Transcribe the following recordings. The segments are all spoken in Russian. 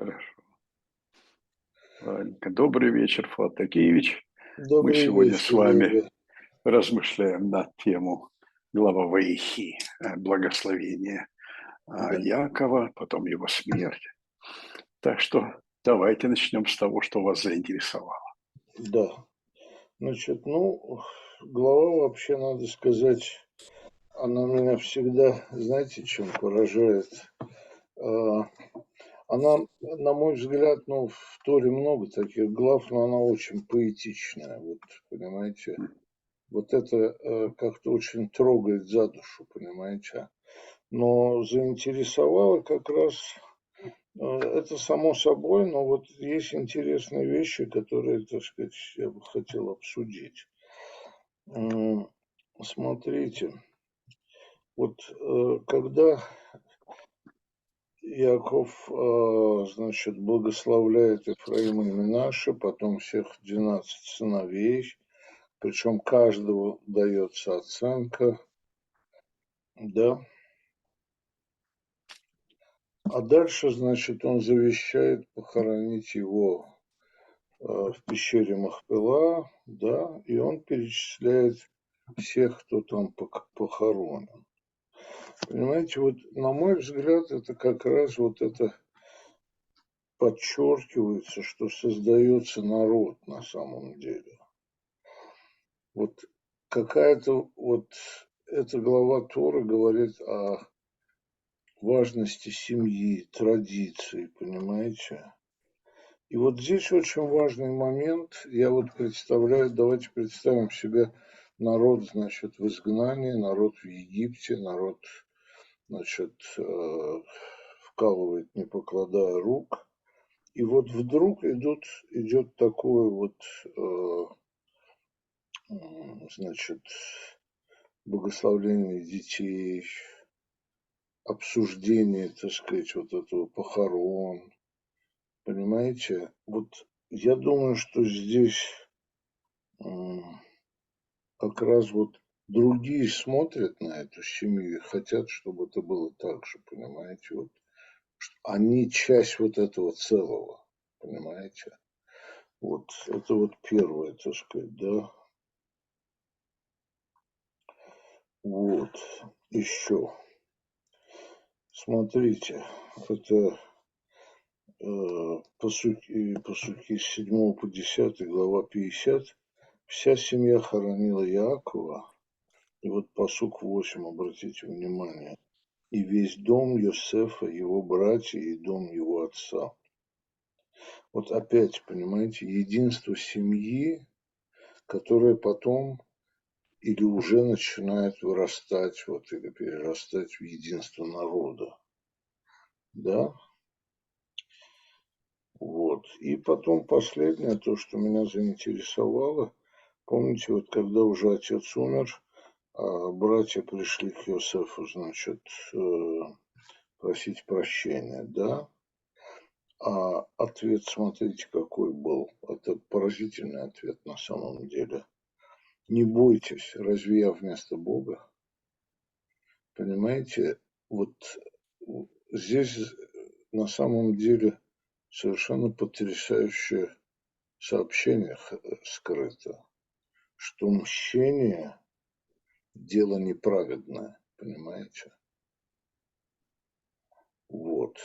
Хорошо. Ладненько. Добрый вечер, Фуат Такеевич. Мы Добрый сегодня с вечер, вами Леви. размышляем на тему глава Ваихи, благословения Да, Якова, потом его смерть. Так что давайте начнем с того, что вас заинтересовало. да. Значит, глава вообще, надо сказать, она меня всегда, знаете, чем поражает? А, Она, на мой взгляд, в Торе много таких глав, но она очень поэтичная, вот, понимаете? Вот это как-то очень трогает за душу, понимаете? Но заинтересовало как раз это само собой, но вот есть интересные вещи, которые, так сказать, я бы хотел обсудить. Смотрите, вот когда Яков, значит, благословляет Ефраима и Минаше, потом всех 12 сыновей, причем каждого дается оценка, да, а дальше, значит, он завещает похоронить его в пещере Махпела, да, и он перечисляет всех, кто там похоронен. Понимаете, вот на мой взгляд, это как раз вот это подчеркивается, что создается народ на самом деле. Вот какая-то вот эта глава Торы говорит о важности семьи, традиций, понимаете? И вот здесь очень важный момент. Я вот представляю, давайте представим себе народ, значит, в изгнании, народ в Египте, народ, значит, вкалывает, не покладая рук. И вот вдруг идет такое вот, значит, благословление детей, обсуждение, так сказать, вот этого похорон. Понимаете? Вот я думаю, что здесь как раз вот другие смотрят на эту семью и хотят, чтобы это было так же, понимаете? Вот, они часть вот этого целого, понимаете? Вот это вот первое, так сказать, да. Вот, еще. Смотрите, это посуки с 7 по 10, глава 50. Вся семья хоронила Иакова. И вот посук 8, обратите внимание. И весь дом Йосефа, его братья и дом его отца. Вот опять, понимаете, единство семьи, которое потом или уже начинает вырастать, вот, или перерастать в единство народа. Да? Вот. И потом последнее, то, что меня заинтересовало, помните, вот когда уже отец умер, братья пришли к Йосефу, значит, просить прощения, да? А ответ, смотрите, какой был. Это поразительный ответ на самом деле. Не бойтесь, разве я вместо Бога? Понимаете, вот здесь на самом деле совершенно потрясающее сообщение скрыто, что мщение – дело неправедное, понимаете? Вот.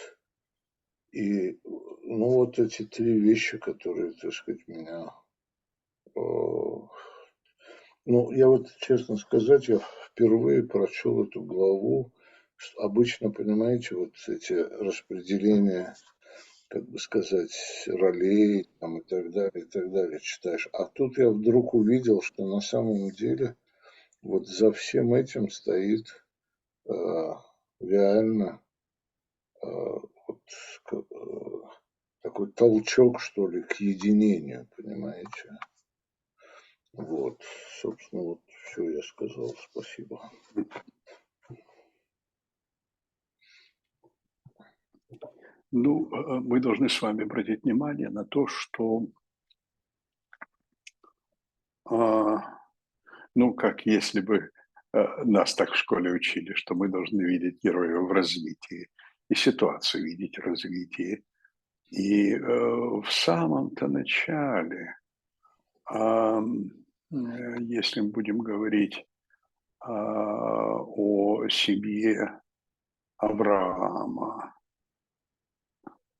И, вот эти три вещи, которые, так сказать, меня... я вот, честно сказать, я впервые прочел эту главу. Обычно, понимаете, вот эти распределения, как бы сказать, ролей там, и так далее читаешь. А тут я вдруг увидел, что на самом деле вот за всем этим стоит реально вот, такой толчок, что ли, к единению, понимаете? Вот, собственно, вот все я сказал. Спасибо. Мы должны с вами обратить внимание на то, что, как если бы нас так в школе учили, что мы должны видеть героя в развитии и ситуацию видеть в развитии. И в самом-то начале, если мы будем говорить о семье Авраама,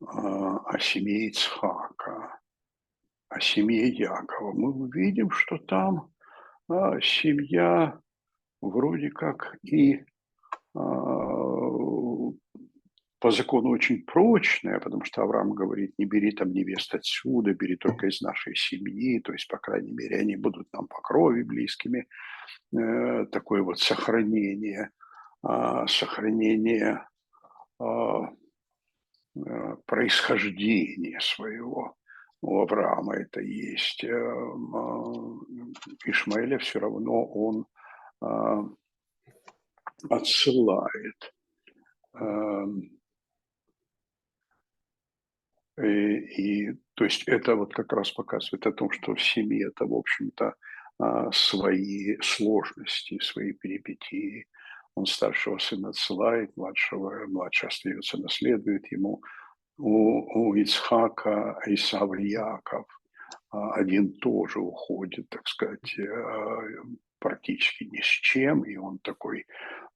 о семье Ицхака, о семье Якова, мы увидим, что там семья вроде как и по закону очень прочная, потому что Авраам говорит: не бери там невест отсюда, бери только из нашей семьи, то есть, по крайней мере, они будут нам по крови близкими. Такое вот сохранение а, происхождения своего. У Авраама это есть. Ишмаэля все равно он а, отсылает. И то есть это вот как раз показывает о том, что в семье это, в общем-то, свои сложности, свои перипетии. Он старшего сына отсылает, младший остается, наследует ему. У Ицхака Исав и Яков один тоже уходит, так сказать, практически ни с чем, и он такой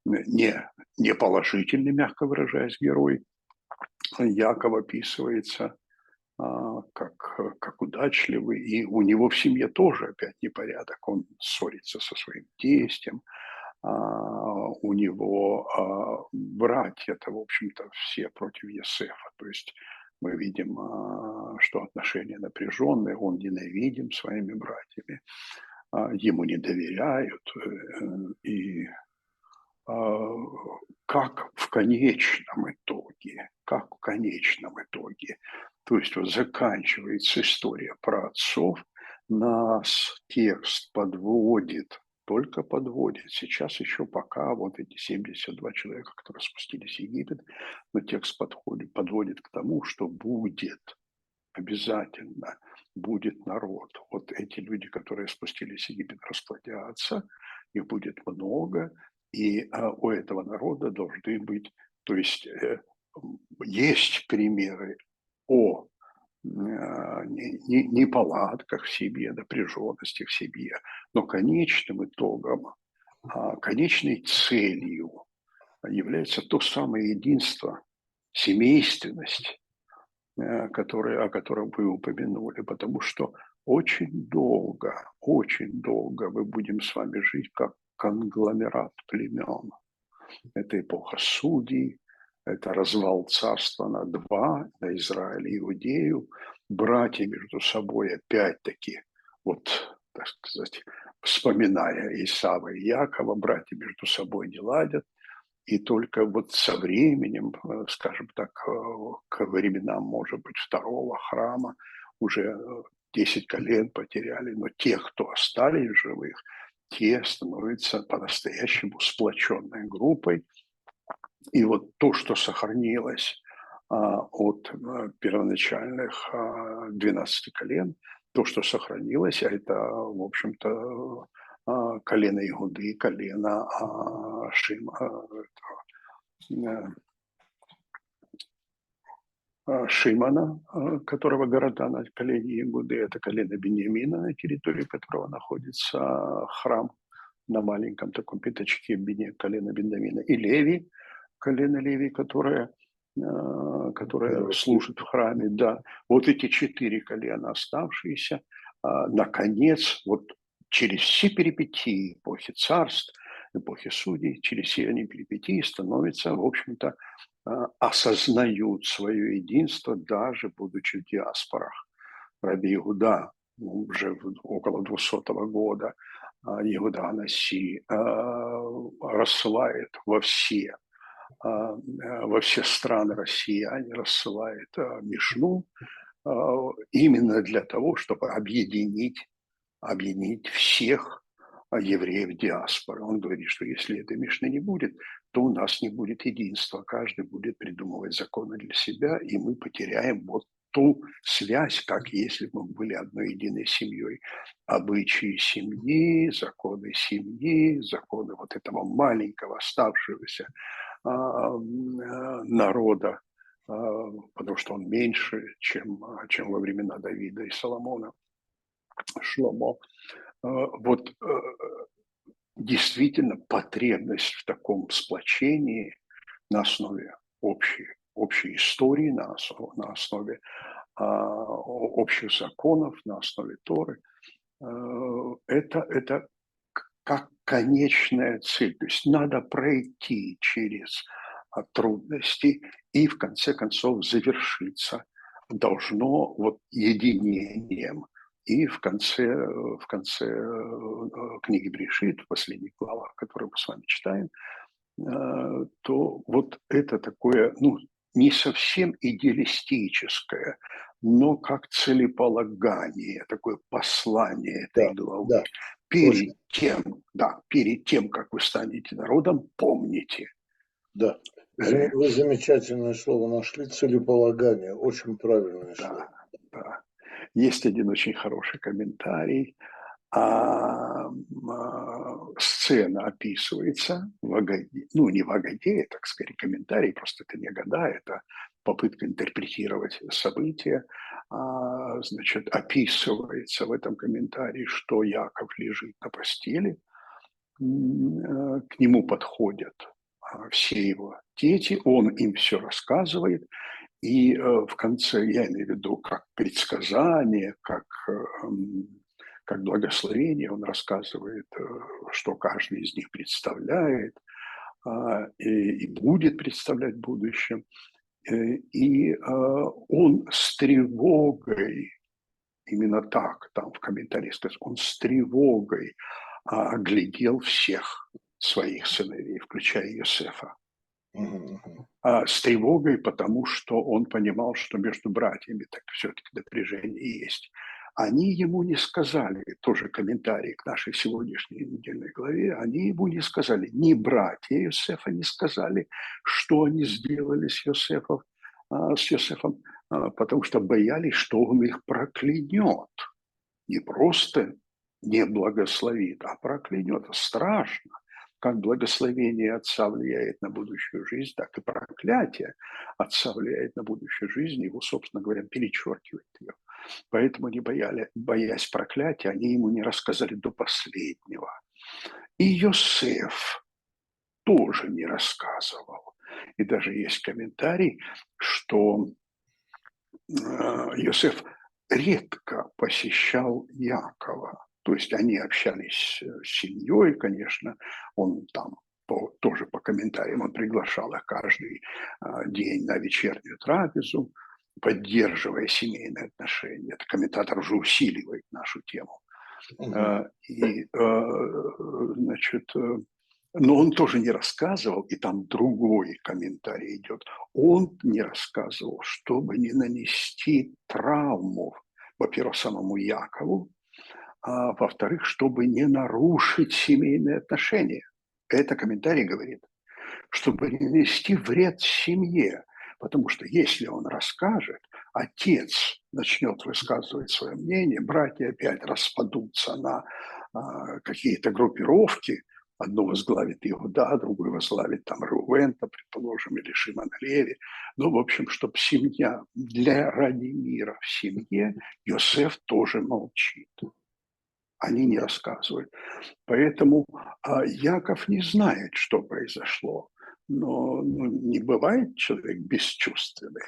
не положительный, мягко выражаясь, герой. Яков описывается как удачливый, и у него в семье тоже опять непорядок. Он ссорится со своим тестем, у него братья-то, в общем-то, все против Иосифа. То есть мы видим, что отношения напряженные, он ненавидим своими братьями, ему не доверяют, и как в конечном итоге, то есть вот заканчивается история про отцов, нас текст подводит, только подводит. Сейчас еще пока вот эти 72 человека, которые спустились в Египет, но текст подводит к тому, что будет, обязательно будет народ. Вот эти люди, которые спустились в Египет, расплодятся, их будет много, и у этого народа должны быть, то есть есть примеры о неполадках в семье, напряженности в семье, но конечным итогом, конечной целью является то самое единство, семейственность, о котором вы упомянули, потому что очень долго мы будем с вами жить как конгломерат племен. Это эпоха судей, это развал царства на два, на Израиль и Иудею. Братья между собой опять-таки, вот, так сказать, вспоминая Исава и Якова, братья между собой не ладят. И только вот со временем, скажем так, к временам, может быть, второго храма, уже 10 колен потеряли, но те, кто остались в живых, те становятся по-настоящему сплоченной группой. И вот то, что сохранилось от первоначальных 12 колен, то, что сохранилось, это, в общем-то, колено Иуды, колено Шимона, которого города на колене Иуды, это колено Беньямина, на территории которого находится храм на маленьком таком пятачке колена Беньямина, и Леви, колено Леви, которое служит в храме, да. Вот эти 4 колена оставшиеся, наконец, вот через все перипетии эпохи царств, эпохи судей, через все они перипетии становятся, в общем-то, осознают свое единство, даже будучи в диаспорах. Раби Иуда уже около 200 года, Иуда Анаси рассылает во все страны россияне, рассылает Мишну именно для того, чтобы объединить всех евреев диаспоры. Он говорит, что если этой Мишны не будет, то у нас не будет единства. Каждый будет придумывать законы для себя, и мы потеряем вот ту связь, как если бы мы были одной единой семьей. Обычаи семьи, законы вот этого маленького оставшегося народа потому что он меньше, чем во времена Давида и Соломона, Шломо. Вот действительно потребность в таком сплочении на основе общей истории, на основе общих законов, на основе Торы, это как конечная цель. То есть надо пройти через трудности и в конце концов завершиться должно вот единением. И в конце книги Брешит, в последних главах, которые мы с вами читаем, то вот это такое, ну, не совсем идеалистическое, но как целеполагание, такое послание этой Да, главы. да, очень, Перед тем, как вы станете народом, помните. да. Э, Вы замечательное слово нашли, целеполагание, очень правильное слово. да, да. Есть один очень хороший комментарий. Сцена описывается в Агаде, ну, не в Агаде, так сказать, комментарий, просто это не Агада, это попытка интерпретировать события. Значит, описывается в этом комментарии, что Яков лежит на постели, к нему подходят все его дети, он им все рассказывает, и в конце, я имею в виду, как предсказание, как благословение, он рассказывает, что каждый из них представляет и будет представлять в будущем. И он с тревогой, именно так там в комментарии сказано, он с тревогой оглядел всех своих сыновей, включая Иосифа. Мгм, мгм. С тревогой, потому что он понимал, что между братьями так все-таки напряжение есть. Они ему не сказали, тоже комментарий к нашей сегодняшней недельной главе, они ему не сказали, ни братья Иосифа не сказали, что они сделали с Иосифом, потому что боялись, что он их проклянет. Не просто не благословит, а проклянет. Страшно. Как благословение отца влияет на будущую жизнь, так и проклятие отца влияет на будущую жизнь, его, собственно говоря, перечеркивает ее. Поэтому, боясь проклятия, они ему не рассказали до последнего. И Йосеф тоже не рассказывал. И даже есть комментарий, что Йосеф редко посещал Якова. То есть они общались с семьей, конечно, он там тоже по комментариям, он приглашал их каждый день на вечернюю трапезу, поддерживая семейные отношения. Это комментатор уже усиливает нашу тему. Мгм. Значит, но он тоже не рассказывал, и там другой комментарий идет. Он не рассказывал, чтобы не нанести травму, во-первых, самому Якову, а во-вторых, чтобы не нарушить семейные отношения. Это комментарий говорит, чтобы не нанести вред семье. Потому что если он расскажет, отец начнет высказывать свое мнение, братья опять распадутся на какие-то группировки, одну возглавит Иуда, другую возглавит там Рувен, предположим, или Шимон Леви. Ну, в общем, чтобы семья, ради мира в семье, Йосеф тоже молчит. Они не рассказывают. Поэтому Яков не знает, что произошло. Но не бывает человек бесчувственный.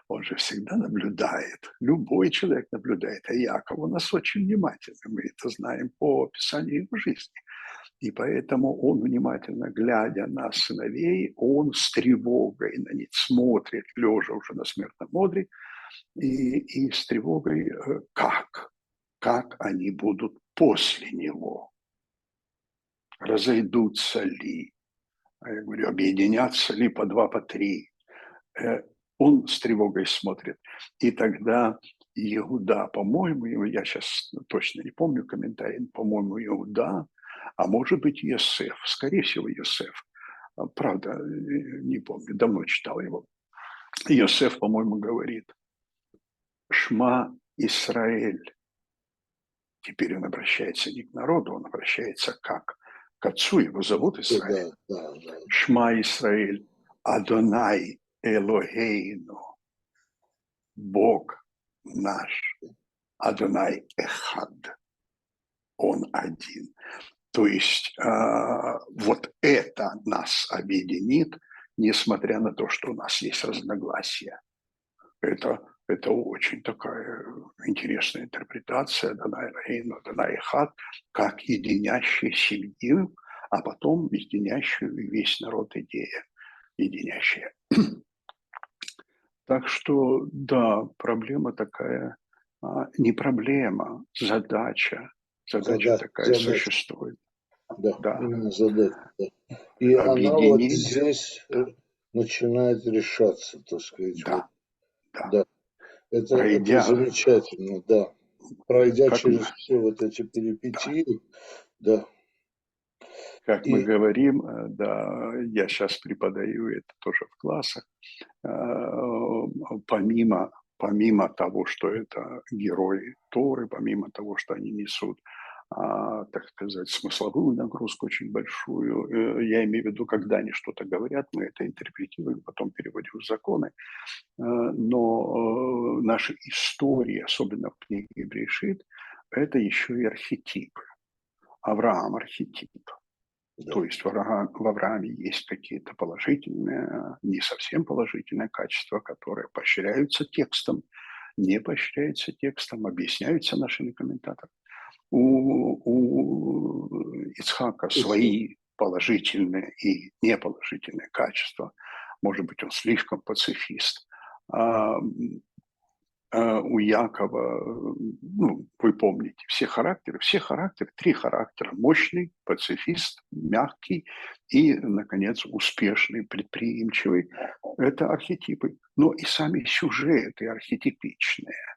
Он же всегда наблюдает. Любой человек наблюдает. А Яков у нас очень внимательный. Мы это знаем по описанию его жизни. И поэтому он, внимательно глядя на сыновей, он с тревогой на них смотрит, лежа уже на смертном одре, и с тревогой, как они будут после него, разойдутся ли, я говорю, объединятся ли по два, по три. Он с тревогой смотрит. И тогда Иуда, по-моему, я сейчас точно не помню комментарий, по-моему, Иуда, а может быть Йосеф, скорее всего Йосеф. Правда, не помню, давно читал его. Йосеф, по-моему, говорит, Шма Исраэль. Теперь он обращается не к народу, он обращается как к отцу, его зовут Да, Израиль. да, да. Шма Исраэль, Адонай Элохейну. Бог наш, Адонай Эхад, Он один. То есть вот это нас объединит, несмотря на то, что у нас есть разногласия. Это очень такая интересная интерпретация Адонай Элохейну, Адонай Эхад, как единящая семью, а потом единящую весь народ идея, единящая. Так что, да, проблема такая, не проблема, задача. Задача такая Задача, существует. да, Да, именно задача, да. И она вот объединение, здесь начинает решаться, так сказать, вот, да, да. да. Это Пройдя, замечательно, да. Пройдя как через мы, все вот эти да, перипетии, да. как мы И говорим, да, я сейчас преподаю это тоже в классах, помимо того, что это герои Торы, помимо того, что они несут, так сказать, смысловую нагрузку очень большую, я имею в виду, когда они что-то говорят, мы это интерпретируем, потом переводим в законы, но наши истории, особенно в книге Брешит, это еще и архетипы. Авраам – архетип. да, То есть в Аврааме есть какие-то положительные, не совсем положительные качества, которые поощряются текстом, не поощряются текстом, объясняются нашими комментаторами. У Ицхака Исход, свои положительные и неположительные качества. Может быть, он слишком пацифист. А у Якова, ну, вы помните, все характеры, три характера: мощный, пацифист, мягкий и, наконец, успешный, предприимчивый. Это архетипы. Но и сами сюжеты архетипичные.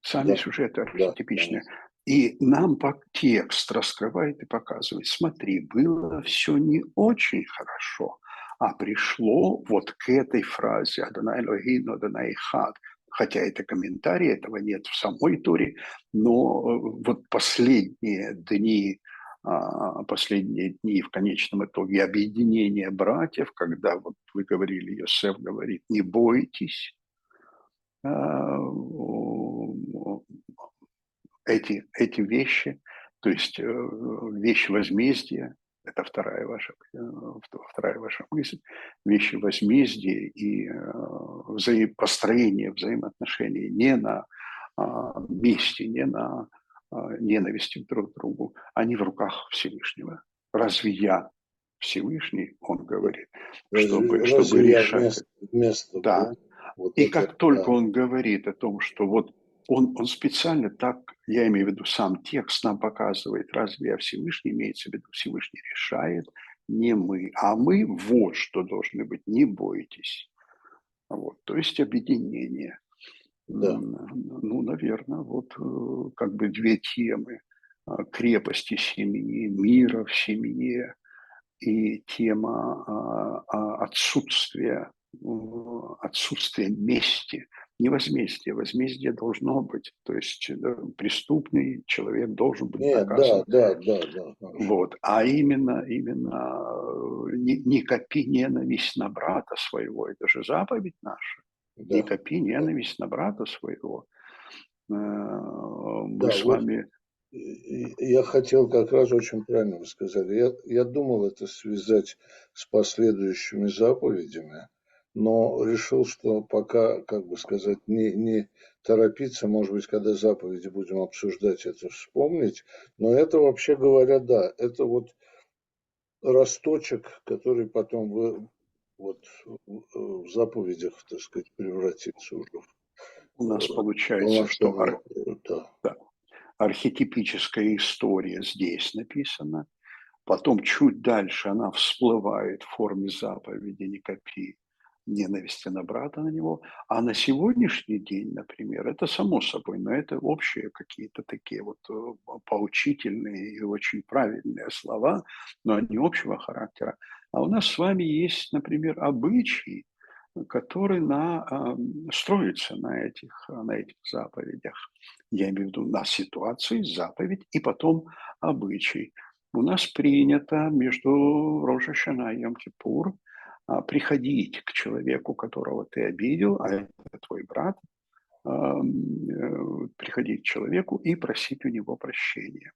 Сами да, сюжеты да, архетипичные. конечно, И нам текст раскрывает и показывает: смотри, было все не очень хорошо, а пришло вот к этой фразе «Адонай Элохейну, Адонай Эхад». Хотя это комментарий, этого нет в самой Торе, но вот последние дни в конечном итоге объединение братьев, когда вот вы говорили, Йосеф говорит: не бойтесь, эти вещи, то есть вещи возмездия, это вторая ваша мысль, вещи возмездия и построение взаимоотношений не на мести, не на ненависти друг к другу, они в руках Всевышнего. Разве я Всевышний, он да. говорит, чтобы Разве я решать это. вместо Да, Бога? Вот и это, как только да, он говорит о том, что вот он специально так, я имею в виду, сам текст нам показывает, разве я Всевышний, имеется в виду, Всевышний решает, не мы, а мы вот что должны быть, не бойтесь. Вот, то есть объединение. да, Ну, наверное, вот как бы две темы: крепости семьи, мира в семье и тема отсутствия мести, не возмездия. Возмездие должно быть. То есть преступный человек должен быть нет, да, наказан. да, да, да, хорошо, Вот. А именно не копи ненависть на брата своего. Это же заповедь наша. Не да, копи да, ненависть на брата своего. Мы да, с вот вами... я хотел как раз очень правильно вы сказали. Я думал это связать с последующими заповедями, но решил, что пока, как бы сказать, не торопиться, может быть, когда заповеди будем обсуждать, это вспомнить. Но это вообще говоря, да, это вот росточек, который потом вот в заповедях, так сказать, превратится уже У нас в получается, что полноценную, да, да, архетипическая история здесь написана. Потом чуть дальше она всплывает в форме заповеди «не копи ненависти на брата на него». А на сегодняшний день, например, это само собой, но это общие какие-то такие вот поучительные и очень правильные слова, но они общего характера. А у нас с вами есть, например, обычаи, который строится на этих заповедях. Я имею в виду на ситуации, заповедь и потом обычай. У нас принято между Рош ха-Шана и Йом-Кипур приходить к человеку, которого ты обидел, а это твой брат, приходить к человеку и просить у него прощения.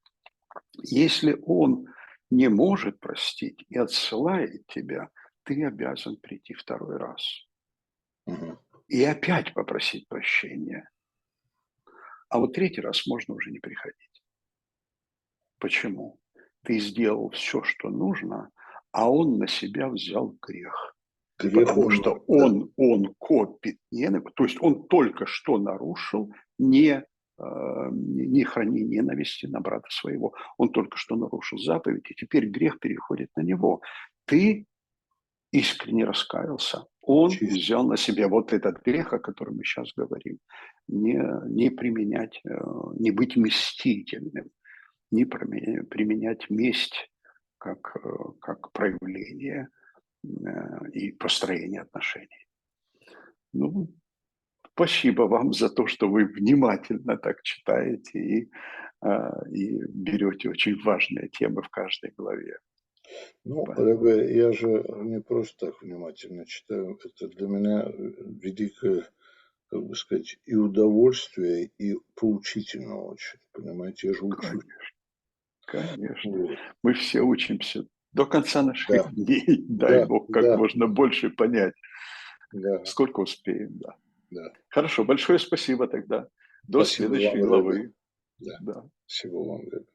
Если он не может простить и отсылает тебя, ты обязан прийти второй раз Мгм. и опять попросить прощения. А вот третий раз можно уже не приходить. Почему? Ты сделал все, что нужно, а он на себя взял грех. Грех Потому он, что да, он копит ненависть, то есть он только что нарушил не храни ненависти на брата своего. Он только что нарушил заповедь, и теперь грех переходит на него. Ты искренне раскаялся. Он чист. взял на себя вот этот грех, о котором мы сейчас говорим. Не применять, не быть мстительным, не применять месть как проявление и построение отношений. Ну, спасибо вам за то, что вы внимательно так читаете и берете очень важные темы в каждой главе. Ну, дорогая, я же не просто так внимательно читаю. Это для меня великое, как бы сказать, и удовольствие, и поучительно очень. Понимаете, я же учусь. Конечно, конечно. Вот. Мы все учимся до конца Да, наших дней. Дай да, Бог, как да, можно больше понять, да, сколько успеем. Да. да. Хорошо, большое спасибо тогда. До Спасибо следующей вам, дорогая. главы. Да, Да. всего вам, дорогая.